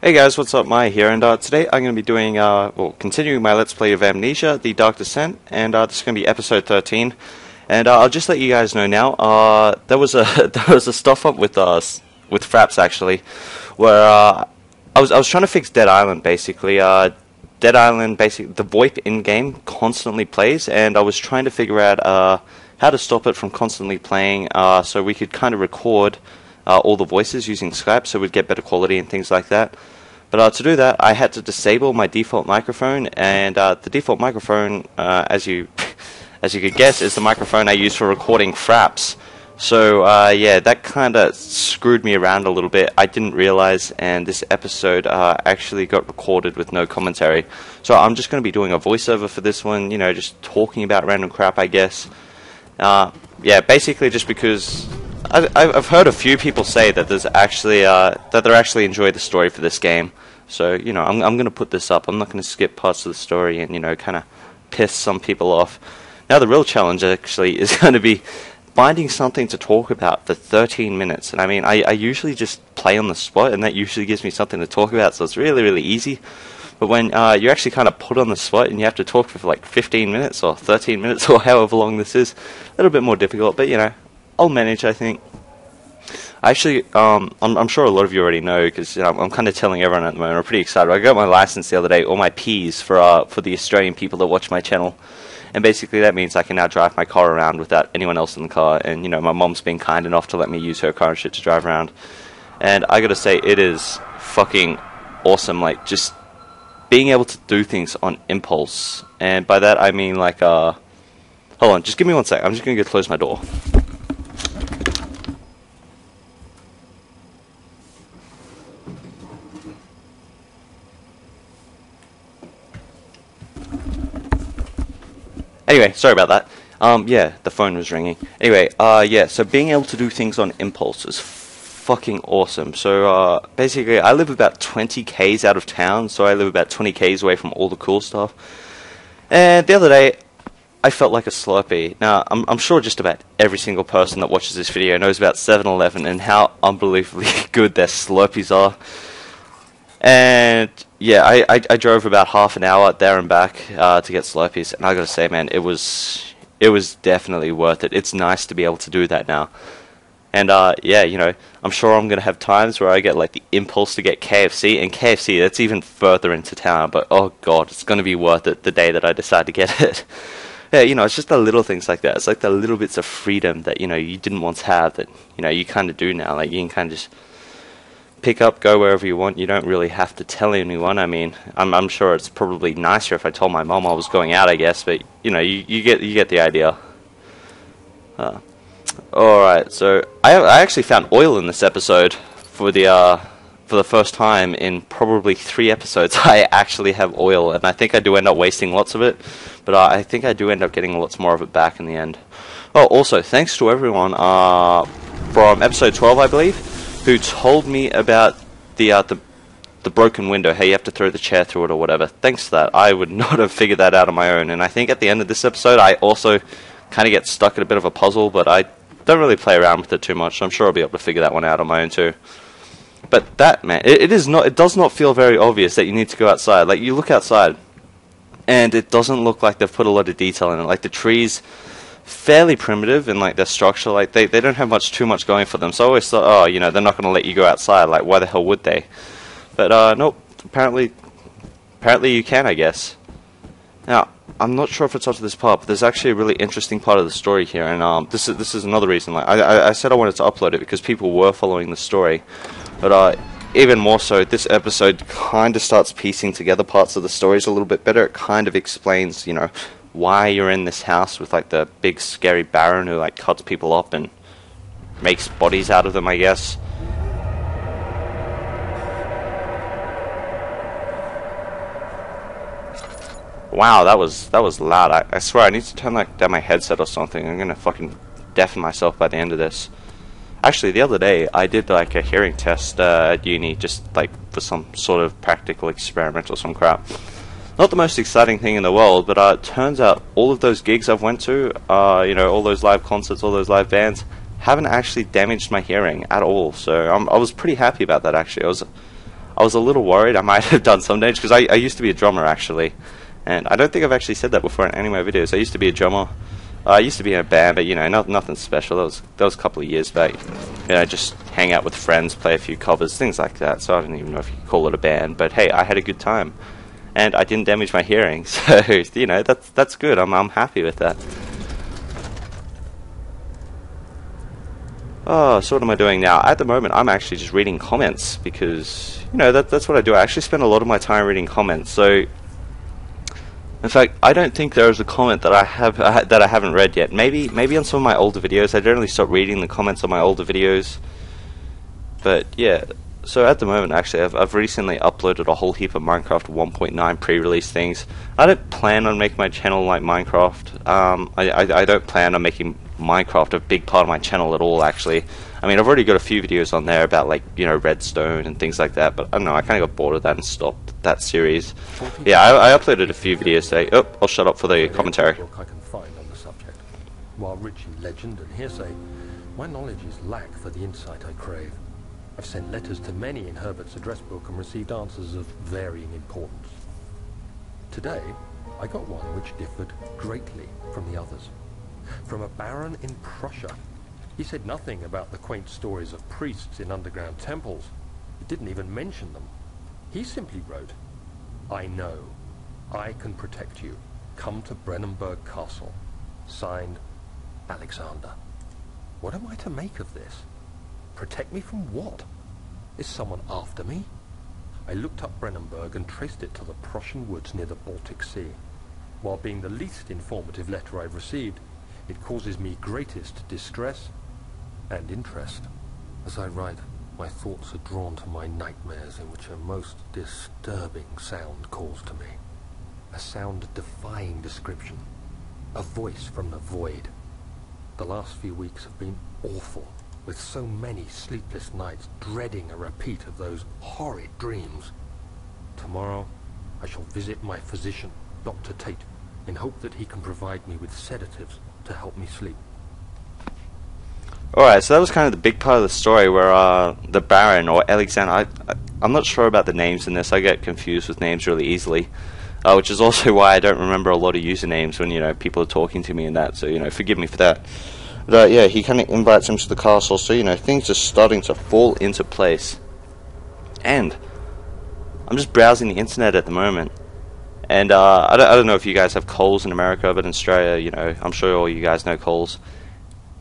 Hey guys, what's up? Mai here, and today I'm going to be doing, continuing my Let's Play of Amnesia, The Dark Descent, and this is going to be episode 13. And I'll just let you guys know now, there was a there was a stuff up with Fraps actually, where I was trying to fix Dead Island basically. Dead Island, basically the VoIP in game constantly plays, and I was trying to figure out how to stop it from constantly playing, so we could kind of record all the voices using Skype, so we'd get better quality and things like that. But to do that, I had to disable my default microphone, and the default microphone, as you could guess, is the microphone I use for recording Fraps. So yeah, that kind of screwed me around a little bit. I didn't realize, and this episode actually got recorded with no commentary. So I'm just going to be doing a voiceover for this one, you know, just talking about random crap, I guess. Yeah, basically just because I've heard a few people say that there's actually that they actually enjoy the story for this game. So you know, I'm going to put this up. I'm not going to skip parts of the story and, you know, kind of piss some people off. Now the real challenge actually is going to be finding something to talk about for 13 minutes. And I mean, I usually just play on the spot, and that usually gives me something to talk about. So it's really easy. But when you're actually kind of put on the spot and you have to talk for like 15 minutes or 13 minutes or however long this is, a little bit more difficult. But you know, I'll manage, I think. Actually, I'm sure a lot of you already know, because you know, I'm kind of telling everyone at the moment. I'm pretty excited. I got my license the other day, or my Ps for the Australian people that watch my channel, and basically that means I can now drive my car around without anyone else in the car. And you know, my mom's been kind enough to let me use her car and shit to drive around, and I gotta say, it is fucking awesome. Like, just being able to do things on impulse, and by that I mean like hold on, just give me one sec. I'm just gonna go close my door. Anyway, sorry about that. Yeah, the phone was ringing. Anyway, yeah, so being able to do things on impulse is fucking awesome. So, basically, I live about 20 k's out of town, so I live about 20 k's away from all the cool stuff. And the other day, I felt like a Slurpee. Now, I'm sure just about every single person that watches this video knows about 7-Eleven and how unbelievably good their Slurpees are. And yeah, I drove about half an hour there and back to get Slurpees, and I gotta say, man, it was definitely worth it. It's nice to be able to do that now. And yeah, you know, I'm sure I'm gonna have times where I get like the impulse to get KFC, and KFC, that's even further into town, but oh god, it's gonna be worth it the day that I decide to get it. Yeah, you know, it's just the little things like that. It's like the little bits of freedom that, you know, you didn't once have that, you know, you kind of do now. Like, you can kind of just pick up, go wherever you want. You don't really have to tell anyone. I mean, I'm sure it's probably nicer if I told my mom I was going out, I guess, but you know, you get the idea. Alright, so I actually found oil in this episode for the first time in probably 3 episodes. I actually have oil, and I think I do end up wasting lots of it, but I think I do end up getting lots more of it back in the end. Oh, also, thanks to everyone from episode 12, I believe, who told me about the broken window, how you have to throw the chair through it or whatever. Thanks to that, I would not have figured that out on my own. And I think at the end of this episode, I also kind of get stuck at a bit of a puzzle, but I don't really play around with it too much, so I'm sure I'll be able to figure that one out on my own too. But that, man, it does not feel very obvious that you need to go outside. Like, you look outside, and it doesn't look like they've put a lot of detail in it. Like, the trees, fairly primitive in like their structure. Like, they don't have too much going for them. So I always thought, oh, you know, they're not going to let you go outside. Like, why the hell would they? But nope. Apparently you can, I guess. Now, I'm not sure if it's up to this part, but there's actually a really interesting part of the story here, and this is another reason. Like, I said I wanted to upload it because people were following the story, but even more so, this episode kind of starts piecing together parts of the stories a little bit better. It kind of explains, you know, why you're in this house with like the big scary Baron who like cuts people up and makes bodies out of them, I guess. Wow, that was loud. I swear I need to turn like down my headset or something. I'm gonna fucking deafen myself by the end of this. Actually, the other day I did like a hearing test at uni, just like for some sort of practical experiment or some crap. Not the most exciting thing in the world, but it turns out all of those gigs I've went to, you know, all those live concerts, all those live bands, haven't actually damaged my hearing at all. So I was pretty happy about that, actually. I I was a little worried I might have done some damage, because I used to be a drummer actually, and I don't think I've actually said that before in any of my videos. I used to be a drummer. I used to be in a band, but you know, nothing special. That was a couple of years back. You know, just hang out with friends, play a few covers, things like that. So I don't even know if you could call it a band, but hey, I had a good time, and I didn't damage my hearing. So you know, that's good. I'm happy with that. Oh, so what am I doing now? At the moment, I'm actually just reading comments, because you know that's what I do. I actually spend a lot of my time reading comments. So. In fact, I don't think there is a comment that I haven't read yet. Maybe on some of my older videos. I generally stop reading the comments on my older videos. But yeah, so at the moment, actually, I've recently uploaded a whole heap of Minecraft 1.9 pre-release things. I don't plan on making my channel like Minecraft. I don't plan on making Minecraft a big part of my channel at all, actually. I mean, I've already got a few videos on there about, like, you know, redstone and things like that, but I don't know, I kind of got bored of that and stopped that series. Yeah, I uploaded a few videos today. Oh, I'll shut up for the commentary. Book I can find on the subject. While rich in legend and hearsay, my knowledge is lack for the insight I crave. I've sent letters to many in Herbert's address book and received answers of varying importance. Today, I got one which differed greatly from the others. From a baron in Prussia. He said nothing about the quaint stories of priests in underground temples. He didn't even mention them. He simply wrote, "I know. I can protect you. Come to Brennenburg Castle." Signed, Alexander. What am I to make of this? Protect me from what? Is someone after me? I looked up Brennenburg and traced it to the Prussian woods near the Baltic Sea. While being the least informative letter I've received, it causes me greatest distress and interest. As I write, my thoughts are drawn to my nightmares, in which a most disturbing sound calls to me. A sound defying description. A voice from the void. The last few weeks have been awful, with so many sleepless nights dreading a repeat of those horrid dreams. Tomorrow, I shall visit my physician, Dr. Tate, in hope that he can provide me with sedatives to help me sleep. Alright, so that was kind of the big part of the story where the Baron, or Alexander, I'm not sure about the names in this. I get confused with names really easily, which is also why I don't remember a lot of usernames when, you know, people are talking to me and that, so, you know, forgive me for that. But yeah, he kind of invites him to the castle, so, you know, things are starting to fall into place. And I'm just browsing the internet at the moment, and I don't know if you guys have Coles in America, but in Australia, you know, I'm sure all you guys know Coles.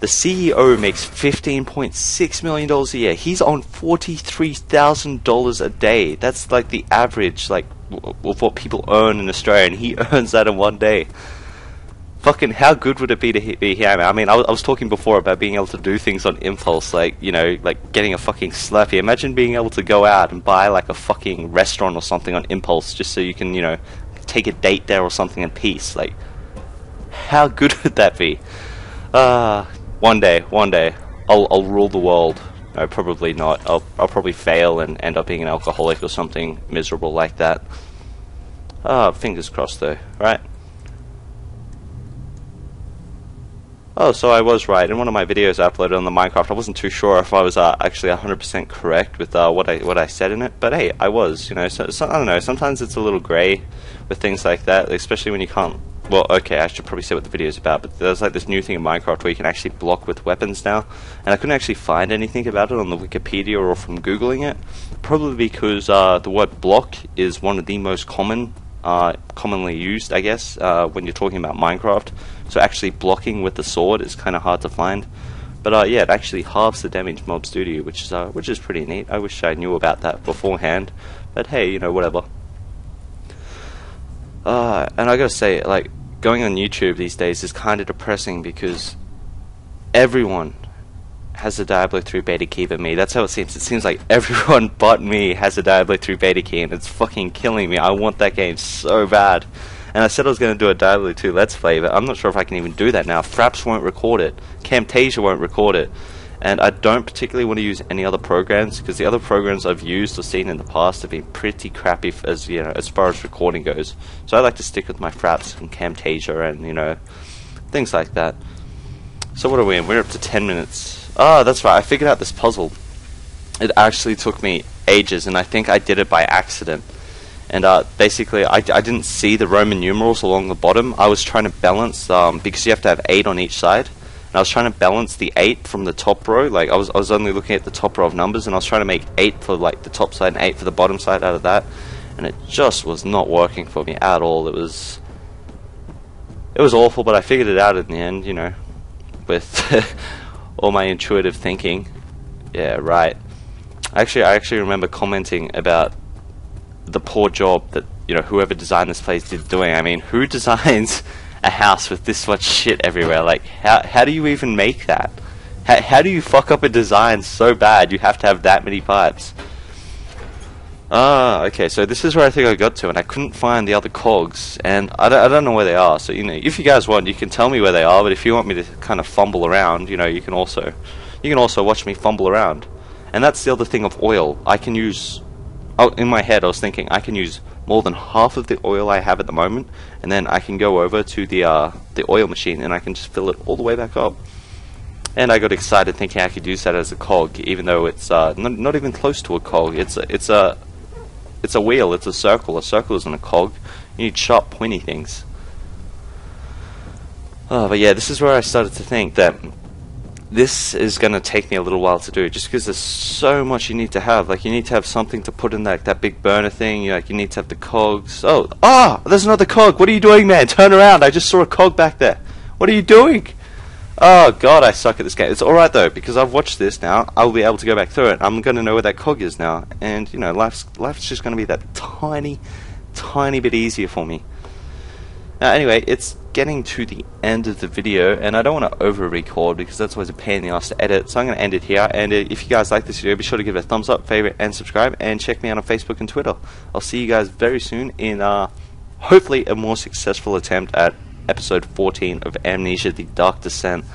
The CEO makes $15.6 million a year. He's on $43,000 a day. That's like the average, like, of what people earn in Australia, and he earns that in one day. Fucking, how good would it be to be him? I mean, I was talking before about being able to do things on impulse, like, you know, like getting a fucking Slurpee. Imagine being able to go out and buy, like, a fucking restaurant or something on impulse, just so you can, you know, take a date there or something in peace. Like, how good would that be? One day, I'll rule the world. No, probably not. I'll probably fail and end up being an alcoholic or something miserable like that. Fingers crossed though, right? Oh, so I was right. In one of my videos I uploaded on the Minecraft, I wasn't too sure if I was actually 100% correct with what I said in it, but hey, I was. You know, so I don't know. Sometimes it's a little grey with things like that, especially when you can't. Well, okay, I should probably say what the video is about, but there's like this new thing in Minecraft where you can actually block with weapons now, and I couldn't actually find anything about it on the Wikipedia or from Googling it, probably because the word block is one of the most commonly used, I guess, when you're talking about Minecraft. So actually blocking with the sword is kind of hard to find. But yeah, it actually halves the damage mobs do to you, which is pretty neat. I wish I knew about that beforehand, but hey, you know, whatever. And I gotta say, like, going on YouTube these days is kind of depressing because everyone has a Diablo 3 beta key but me. That's how it seems. It seems like everyone but me has a Diablo 3 beta key, and it's fucking killing me. I want that game so bad. And I said I was going to do a Diablo 2 Let's Play, but I'm not sure if I can even do that now. Fraps won't record it. Camtasia won't record it. And I don't particularly want to use any other programs, because the other programs I've used or seen in the past have been pretty crappy as, you know, as far as recording goes. So I like to stick with my Fraps and Camtasia and, you know, things like that. So what are we in? We're up to 10 minutes. Oh, that's right. I figured out this puzzle. It actually took me ages, and I think I did it by accident. And basically, I didn't see the Roman numerals along the bottom. I was trying to balance, because you have to have 8 on each side. And I was trying to balance the 8 from the top row. Like, I was only looking at the top row of numbers, and I was trying to make 8 for, like, the top side and 8 for the bottom side out of that. And it just was not working for me at all. It was awful, but I figured it out in the end, you know, with all my intuitive thinking. Yeah, right. I actually remember commenting about the poor job that, you know, whoever designed this place did doing. I mean, who designs a house with this much shit everywhere? Like, how do you even make that? How do you fuck up a design so bad you have to have that many pipes? Okay, so this is where I think I got to, and I couldn't find the other cogs, and I don't know where they are. So, you know, if you guys want, you can tell me where they are, but if you want me to kind of fumble around, you know, you can also watch me fumble around. And that's the other thing of oil. I can use, in my head I was thinking I can use more than half of the oil I have at the moment, and then I can go over to the oil machine and I can just fill it all the way back up. And I got excited thinking I could use that as a cog, even though it's not even close to a cog. It's a wheel, it's a circle. A circle isn't a cog. You need sharp, pointy things. But yeah, this is where I started to think that this is going to take me a little while to do, just because there's so much you need to have. Like, you need to have something to put in that big burner thing. You need to have the cogs. There's another cog. What are you doing, man? Turn around. I just saw a cog back there. What are you doing? Oh god, I suck at this game. It's alright though, because I've watched this now. I'll be able to go back through it. I'm going to know where that cog is now. And, you know, life's just going to be that tiny bit easier for me. Now, anyway, it's getting to the end of the video, and I don't want to over-record because that's always a pain in the ass to edit, so I'm going to end it here. And if you guys like this video, be sure to give it a thumbs up, favorite, and subscribe, and check me out on Facebook and Twitter. I'll see you guys very soon in, hopefully, a more successful attempt at episode 14 of Amnesia: The Dark Descent.